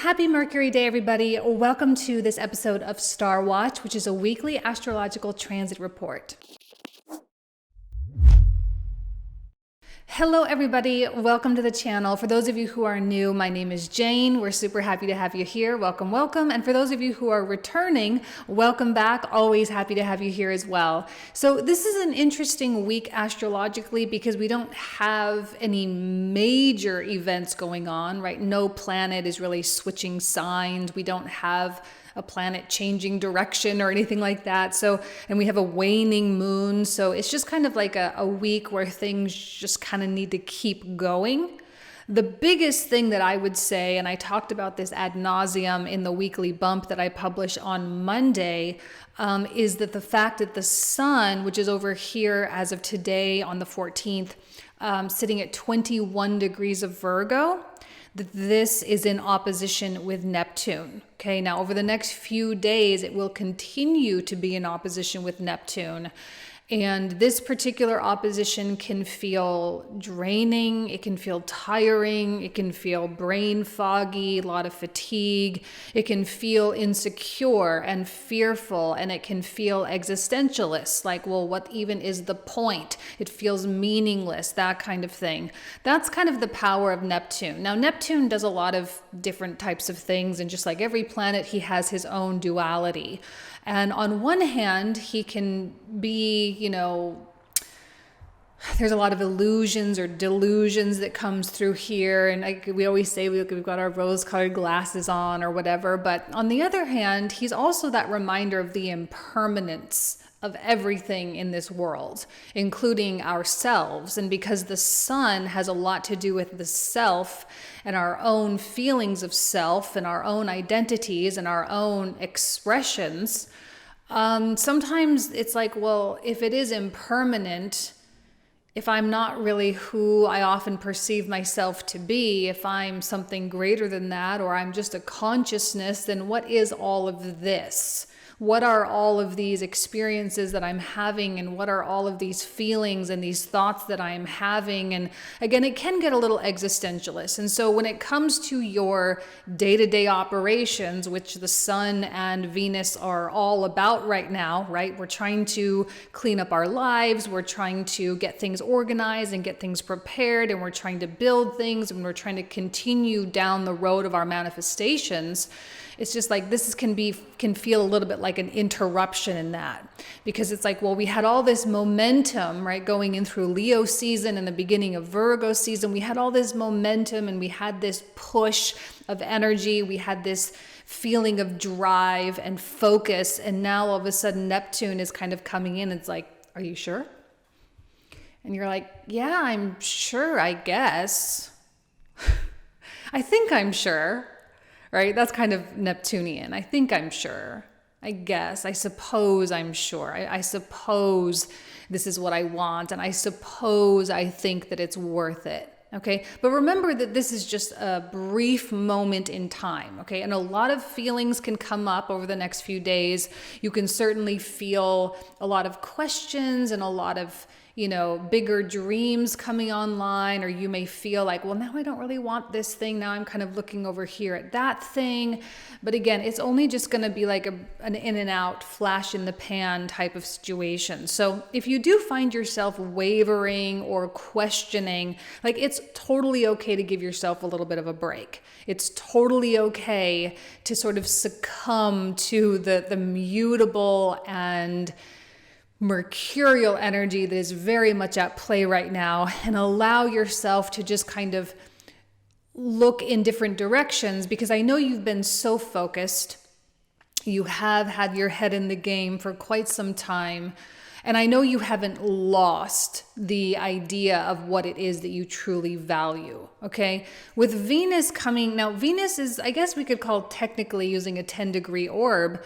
Happy Mercury Day, everybody. Welcome to this episode of Star Watch, which is a weekly astrological transit report. Hello, everybody. Welcome to the channel. For those of you who are new, my name is Jane. We're super happy to have you here. Welcome, welcome. And for those of you who are returning, welcome back. Always happy to have you here as well. So this is an interesting week astrologically because we don't have any major events going on, right? No planet is really switching signs. We don't have a planet changing direction or anything like that. So, and we have a waning moon. So it's just kind of like a week where things just kind of need to keep going. The biggest thing that I would say, and I talked about this ad nauseum in the weekly bump that I publish on Monday, is that the fact that the sun, which is over here as of today on the 14th, sitting at 21 degrees of Virgo, that this is in opposition with Neptune. Okay, now over the next few days, it will continue to be in opposition with Neptune. And this particular opposition can feel draining, it can feel tiring, it can feel brain foggy, a lot of fatigue, it can feel insecure and fearful, and it can feel existentialist, like, well, what even is the point? It feels meaningless, that kind of thing. That's kind of the power of Neptune. Now, Neptune does a lot of different types of things, and just like every planet, he has his own duality. And on one hand, he can be, there's a lot of illusions or delusions that comes through here. And we always say we've got our rose-colored glasses on or whatever. But on the other hand, he's also that reminder of the impermanence of everything in this world, including ourselves. And because the sun has a lot to do with the self and our own feelings of self and our own identities and our own expressions, sometimes it's like, well, if it is impermanent, if I'm not really who I often perceive myself to be, if I'm something greater than that, or I'm just a consciousness, then what is all of this? What are all of these experiences that I'm having, and what are all of these feelings and these thoughts that I am having? And again, it can get a little existentialist. And so when it comes to your day-to-day operations, which the sun and Venus are all about right now, right? We're trying to clean up our lives. We're trying to get things organized and get things prepared. And we're trying to build things, and we're trying to continue down the road of our manifestations. It's just like this can feel a little bit like an interruption in that, because it's like, well, we had all this momentum, right, going in through Leo season and the beginning of Virgo season. We had all this momentum and we had this push of energy. We had this feeling of drive and focus. And now all of a sudden Neptune is kind of coming in. It's like, are you sure? And you're like, yeah, I'm sure, I guess. I think I'm sure. Right? That's kind of Neptunian. I think I'm sure. I guess. I suppose I'm sure. I suppose this is what I want. And I suppose I think that it's worth it. Okay? But remember that this is just a brief moment in time. Okay? And a lot of feelings can come up over the next few days. You can certainly feel a lot of questions and a lot of bigger dreams coming online, or you may feel like, well, now I don't really want this thing. Now I'm kind of looking over here at that thing. But again, it's only just going to be like an in and out, flash in the pan type of situation. So if you do find yourself wavering or questioning, like, it's totally okay to give yourself a little bit of a break. It's totally okay to sort of succumb to the mutable and mercurial energy that is very much at play right now, and allow yourself to just kind of look in different directions, because I know you've been so focused. You have had your head in the game for quite some time. And I know you haven't lost the idea of what it is that you truly value, okay? With Venus coming, now Venus is, I guess we could call technically, using a 10-degree orb,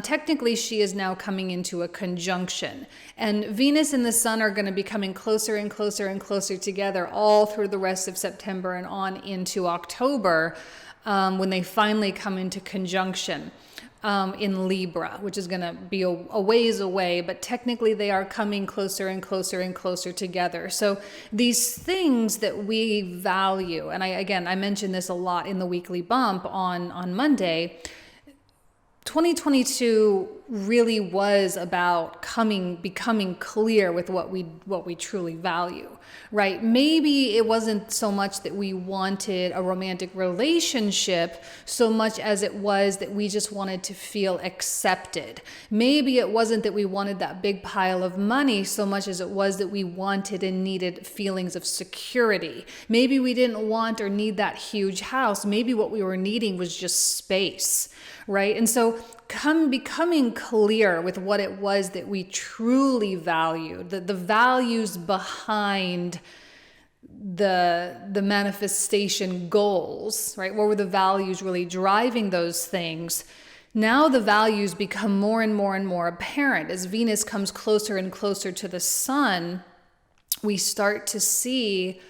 technically she is now coming into a conjunction. And Venus and the sun are going to be coming closer and closer and closer together all through the rest of September and on into October, when they finally come into conjunction. in Libra, which is going to be a ways away, but technically they are coming closer and closer and closer together. So these things that we value, and I mentioned this a lot in the weekly bump on Monday. 2022 really was about becoming clear with what we truly value, right? Maybe it wasn't so much that we wanted a romantic relationship so much as it was that we just wanted to feel accepted. Maybe it wasn't that we wanted that big pile of money so much as it was that we wanted and needed feelings of security. Maybe we didn't want or need that huge house. Maybe what we were needing was just space, right? And so becoming clear with what it was that we truly valued, the values behind the manifestation goals, right? What were the values really driving those things? Now the values become more and more and more apparent. As Venus comes closer and closer to the sun, we start to see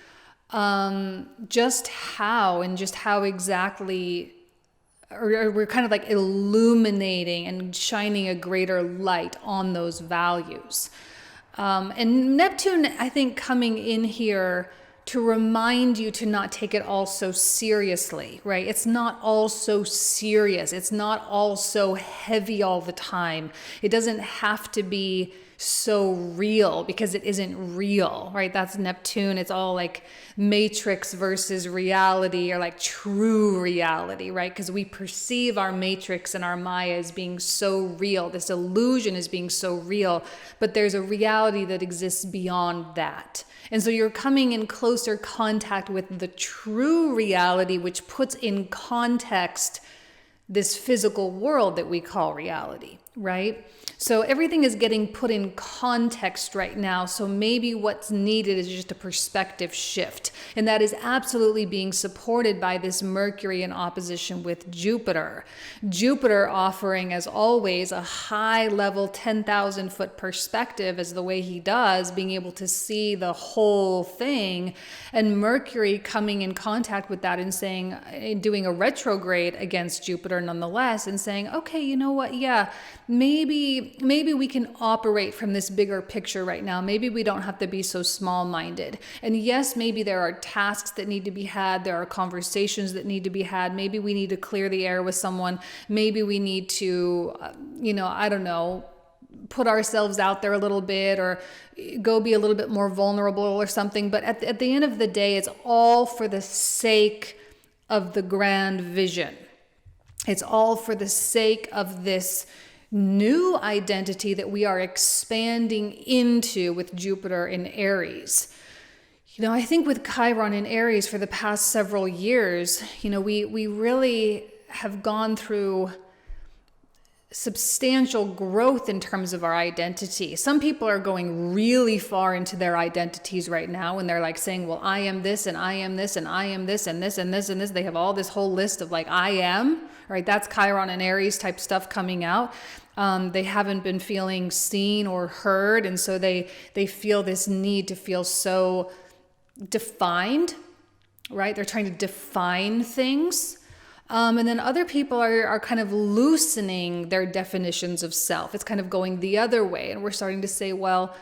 just how exactly, or we're kind of like illuminating and shining a greater light on those values. And Neptune, I think, coming in here to remind you to not take it all so seriously, right? It's not all so serious. It's not all so heavy all the time. It doesn't have to be so real because it isn't real, right? That's Neptune. It's all like matrix versus reality, or like true reality, right? Because we perceive our matrix and our Maya as being so real. This illusion is being so real, but there's a reality that exists beyond that. And so you're coming in closer contact with the true reality, which puts in context this physical world that we call reality, right? So everything is getting put in context right now. So maybe what's needed is just a perspective shift. And that is absolutely being supported by this Mercury in opposition with Jupiter. Jupiter offering, as always, a high level 10,000 foot perspective as the way he does, being able to see the whole thing. And Mercury coming in contact with that and saying, doing a retrograde against Jupiter nonetheless, and saying, okay, you know what? Yeah, maybe we can operate from this bigger picture right now. Maybe we don't have to be so small-minded. And yes, maybe there are tasks that need to be had. There are conversations that need to be had. Maybe we need to clear the air with someone. Maybe we need to, I don't know, put ourselves out there a little bit, or go be a little bit more vulnerable or something. But at the end of the day, it's all for the sake of the grand vision. It's all for the sake of this new identity that we are expanding into with Jupiter in Aries. I think with Chiron in Aries for the past several years, we really have gone through substantial growth in terms of our identity. Some people are going really far into their identities right now, and they're like saying, well, I am this, and I am this, and I am this, and this, and this, and this. They have all this whole list of like, I am, right? That's Chiron and Aries type stuff coming out. They haven't been feeling seen or heard, and so they feel this need to feel so defined, right? They're trying to define things. And then other people are kind of loosening their definitions of self. It's kind of going the other way. And we're starting to say, well,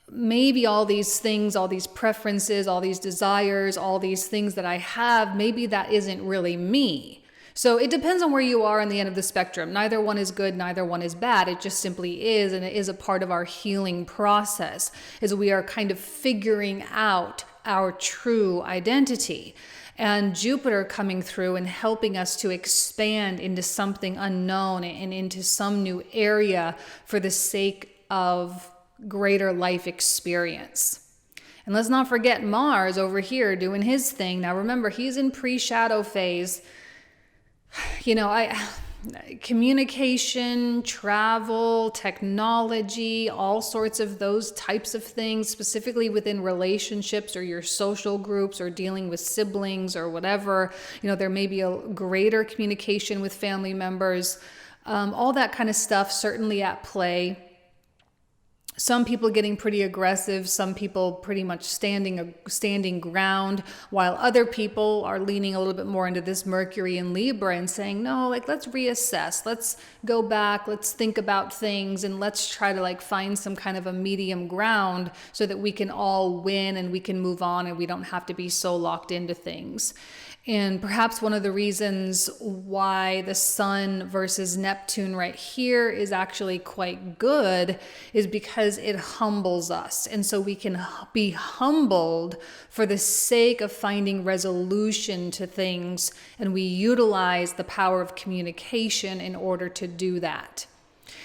maybe all these things, all these preferences, all these desires, all these things that I have, maybe that isn't really me. So it depends on where you are on the end of the spectrum. Neither one is good, neither one is bad. It just simply is, and it is a part of our healing process, as we are kind of figuring out our true identity. And Jupiter coming through and helping us to expand into something unknown and into some new area for the sake of greater life experience. And let's not forget Mars over here doing his thing. Now remember, he's in pre-shadow phase. Communication, travel, technology, all sorts of those types of things, specifically within relationships or your social groups or dealing with siblings or whatever. There may be a greater communication with family members, all that kind of stuff certainly at play. Some people getting pretty aggressive, some people pretty much standing ground, while other people are leaning a little bit more into this Mercury and Libra and saying, no, like, let's reassess, let's go back, let's think about things, and let's try to like find some kind of a medium ground so that we can all win and we can move on and we don't have to be so locked into things. And perhaps one of the reasons why the Sun versus Neptune right here is actually quite good is because it humbles us. And so we can be humbled for the sake of finding resolution to things. And we utilize the power of communication in order to do that.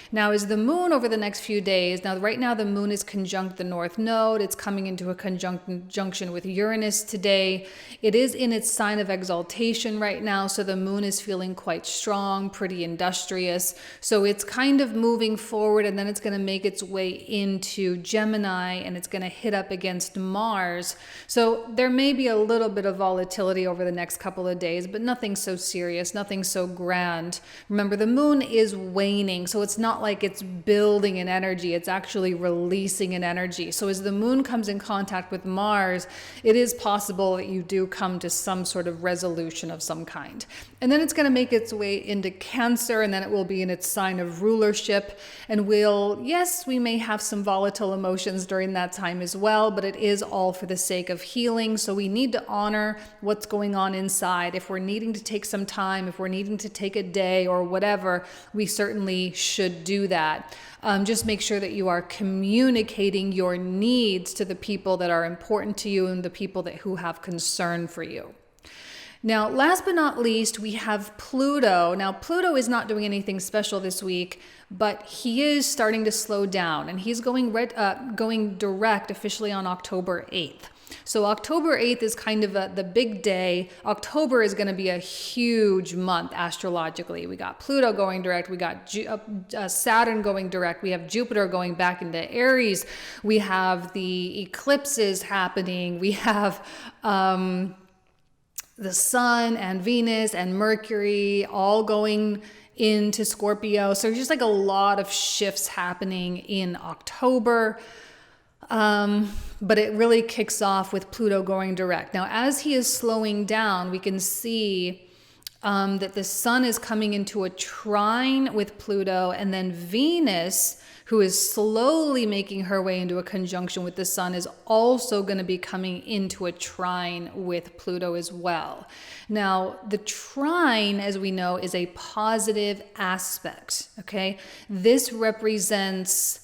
Now, is the moon over the next few days, now right now the moon is conjunct the North Node. It's coming into a conjunction with Uranus today. It is in its sign of exaltation right now, so the moon is feeling quite strong, pretty industrious. So it's kind of moving forward, and then it's going to make its way into Gemini, and it's going to hit up against Mars. So there may be a little bit of volatility over the next couple of days, but nothing so serious, nothing so grand. Remember, the moon is waning, so it's not like it's building an energy, it's actually releasing an energy. So as the moon comes in contact with Mars, it is possible that you do come to some sort of resolution of some kind. And then it's going to make its way into Cancer, and then it will be in its sign of rulership. And yes, we may have some volatile emotions during that time as well, but it is all for the sake of healing. So we need to honor what's going on inside. If we're needing to take some time, if we're needing to take a day or whatever, we certainly should do that. Just make sure that you are communicating your needs to the people that are important to you and the people who have concern for you. Now, last but not least, we have Pluto. Now, Pluto is not doing anything special this week, but he is starting to slow down, and he's going direct officially on October 8th. So October 8th is kind of the big day. October is going to be a huge month astrologically. We got Pluto going direct. We got Saturn going direct. We have Jupiter going back into Aries. We have the eclipses happening. We have the Sun and Venus and Mercury all going into Scorpio. So there's just like a lot of shifts happening in October. But it really kicks off with Pluto going direct. Now, as he is slowing down, we can see that the Sun is coming into a trine with Pluto, and then Venus, who is slowly making her way into a conjunction with the Sun, is also going to be coming into a trine with Pluto as well. Now, the trine, as we know, is a positive aspect, okay? This represents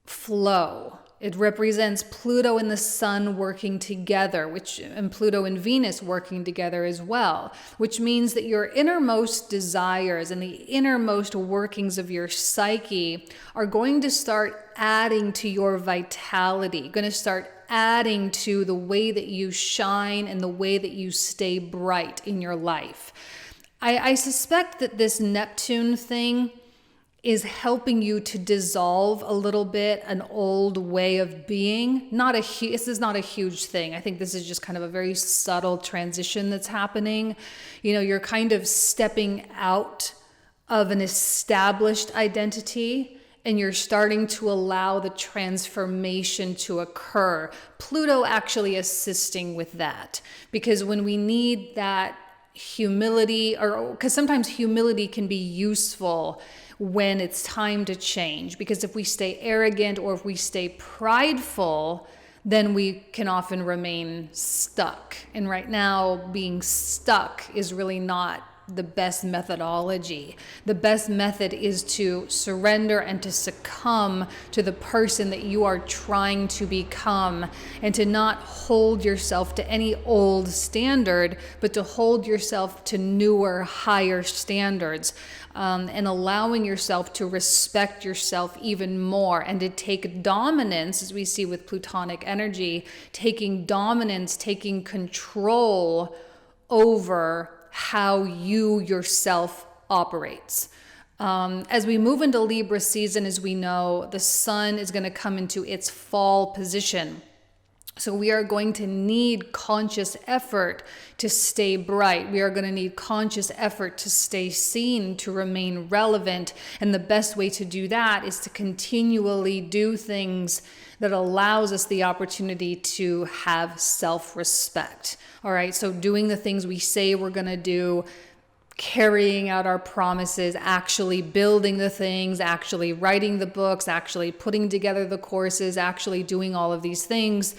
flow. It represents Pluto and the Sun working together, and Pluto and Venus working together as well, which means that your innermost desires and the innermost workings of your psyche are going to start adding to your vitality, going to start adding to the way that you shine and the way that you stay bright in your life. I suspect that this Neptune thing is helping you to dissolve a little bit an old way of being. This is not a huge thing. I think this is just kind of a very subtle transition that's happening. You know, you're kind of stepping out of an established identity and you're starting to allow the transformation to occur. Pluto actually assisting with that, because when we need that humility, or because sometimes humility can be useful when it's time to change, because if we stay arrogant or if we stay prideful, then we can often remain stuck. And right now, being stuck is really not the best methodology. The best method is to surrender and to succumb to the person that you are trying to become, and to not hold yourself to any old standard, but to hold yourself to newer, higher standards, and allowing yourself to respect yourself even more, and to take dominance, as we see with Plutonic energy, taking dominance, taking control over how you yourself operates. As we move into Libra season, as we know, the Sun is going to come into its fall position. So we are going to need conscious effort to stay bright. We are going to need conscious effort to stay seen, to remain relevant. And the best way to do that is to continually do things that allows us the opportunity to have self-respect. All right. So doing the things we say we're going to do, carrying out our promises, actually building the things, actually writing the books, actually putting together the courses, actually doing all of these things,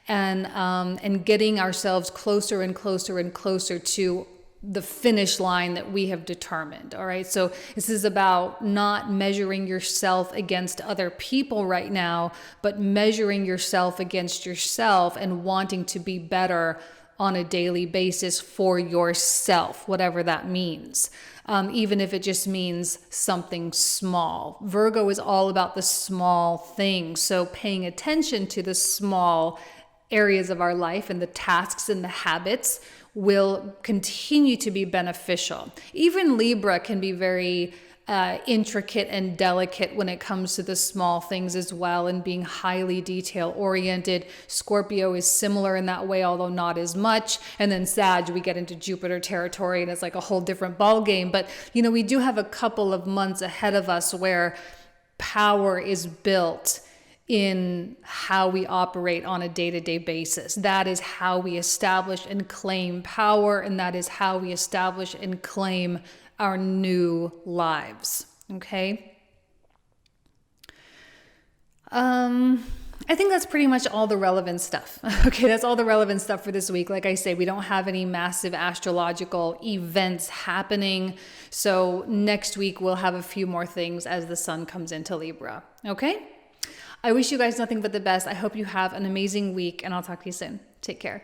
and getting ourselves closer and closer and closer to the finish line that we have determined. All right. So this is about not measuring yourself against other people right now, but measuring yourself against yourself and wanting to be better on a daily basis for yourself, whatever that means. Even if it just means something small. Virgo is all about the small things. So paying attention to the small areas of our life and the tasks and the habits will continue to be beneficial. Even Libra can be very intricate and delicate when it comes to the small things as well, and being highly detail oriented. Scorpio is similar in that way, although not as much. And then Sag, we get into Jupiter territory and it's like a whole different ball game. But we do have a couple of months ahead of us where power is built in how we operate on a day-to-day basis. That is how we establish and claim power, and that is how we establish and claim our new lives. Okay. I think that's pretty much all the relevant stuff. Okay, that's all the relevant stuff for this week. Like I say, we don't have any massive astrological events happening. So next week we'll have a few more things as the sun comes into Libra. Okay? I wish you guys nothing but the best. I hope you have an amazing week, and I'll talk to you soon. Take care.